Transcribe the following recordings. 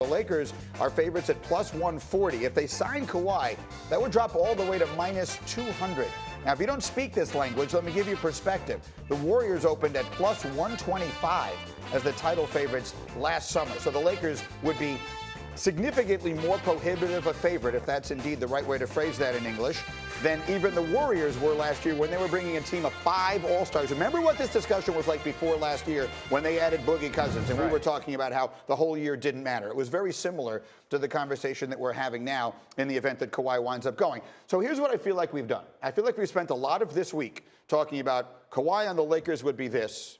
The Lakers are favorites at plus 140. If they sign Kawhi, that would drop all the way to minus 200. Now, if you don't speak this language, let me give you perspective. The Warriors opened at plus 125 as the title favorites last summer. So the Lakers would be significantly more prohibitive a favorite, if that's indeed the right way to phrase that in English, than even the Warriors were last year when they were bringing a team of 5 All-Stars. Remember what this discussion was like before last year when they added Boogie Cousins, and we were talking about how the whole year didn't matter. It was very similar to the conversation that we're having now in the event that Kawhi winds up going. So here's what I feel like we've done. I feel like we've spent a lot of this week talking about Kawhi on the Lakers would be this,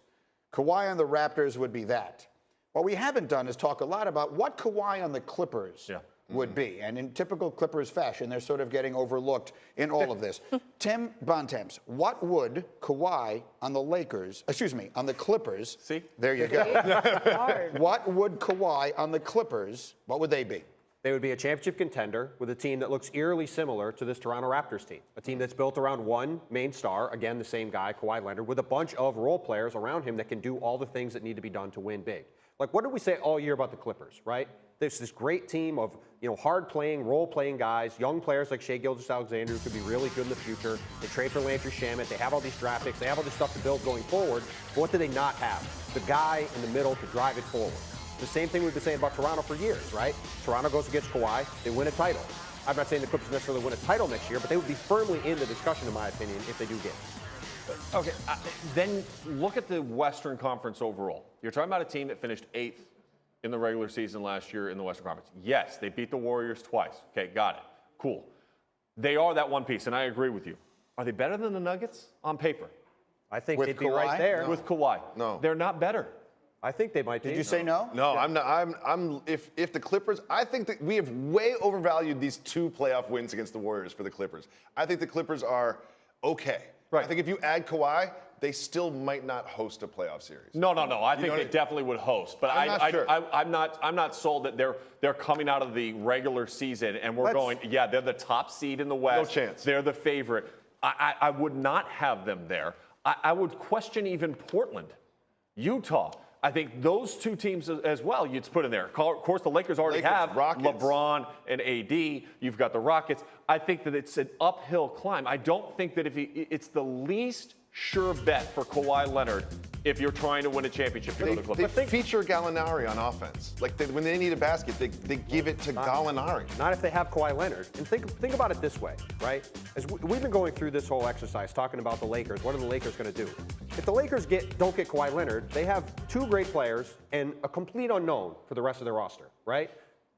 Kawhi on the Raptors would be that. What we haven't done is talk a lot about what Kawhi on the Clippers would be. And in typical Clippers fashion, they're sort of getting overlooked in all of this. Tim Bontemps, what would Kawhi on the on the Clippers? See? There you go. What would Kawhi on the Clippers, what would they be? They would be a championship contender with a team that looks eerily similar to this Toronto Raptors team. A team that's built around one main star, again, the same guy, Kawhi Leonard, with a bunch of role players around him that can do all the things that need to be done to win big. Like, what did we say all year about the Clippers, right? There's this great team of, hard-playing, role-playing guys, young players like Shai Gilgeous-Alexander who could be really good in the future. They trade for Landry Shamet. They have all these draft picks. They have all this stuff to build going forward. But what do they not have? The guy in the middle to drive it forward. The same thing we've been saying about Toronto for years, right? Toronto goes against Kawhi. They win a title. I'm not saying the Clippers necessarily win a title next year, but they would be firmly in the discussion, in my opinion, if they do get it. Okay, then look at the Western Conference overall. You're talking about a team that finished 8th in the regular season last year in the Western Conference. Yes, they beat the Warriors twice. Okay, got it. Cool. They are that one piece, and I agree with you. Are they better than the Nuggets on paper? I think With they'd be Kawhi? right there. No. With Kawhi? No. They're not better. I think they might be. Did you say no? No, I'm not. If the Clippers, I think that we have way overvalued these 2 playoff wins against the Warriors for the Clippers. I think the Clippers are okay. Right. I think if you add Kawhi, they still might not host a playoff series. No. I think they definitely would host, but I'm not sold that they're coming out of the regular season and we're going, yeah, they're the top seed in the West. No chance. They're the favorite. I would not have them there. I would question even Portland, Utah. I think those 2 teams as well you'd put in there. Of course, the Lakers already have Rockets. LeBron and AD. You've got the Rockets. I think that it's an uphill climb. I don't think that it's the least sure bet for Kawhi Leonard if you're trying to win a championship. They feature Gallinari on offense. Like when they need a basket, they give it to Gallinari. Not if they have Kawhi Leonard. And think about it this way, right? As we've been going through this whole exercise talking about the Lakers, what are the Lakers going to do? If the Lakers don't get Kawhi Leonard, they have 2 great players and a complete unknown for the rest of their roster, right?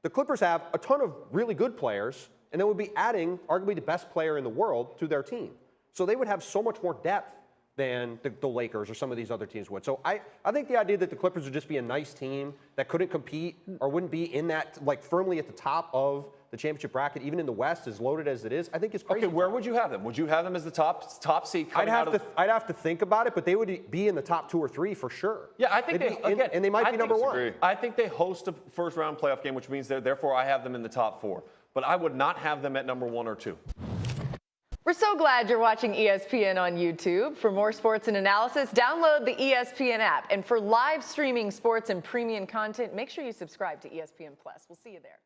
The Clippers have a ton of really good players, and they would be adding arguably the best player in the world to their team. So they would have so much more depth than the Lakers or some of these other teams would. So I think the idea that the Clippers would just be a nice team that couldn't compete or wouldn't be in that, like, firmly at the top of the championship bracket, even in the West, as loaded as it is, I think is crazy. Okay, where would you have them? Would you have them as the top seed? I'd have to think about it, but they would be in the top 2 or 3 for sure. Yeah, I think and they might be number 1. I think they host a first-round playoff game, which means therefore I have them in the top 4. But I would not have them at number 1 or 2. We're so glad you're watching ESPN on YouTube. For more sports and analysis, download the ESPN app. And for live streaming sports and premium content, make sure you subscribe to ESPN Plus. We'll see you there.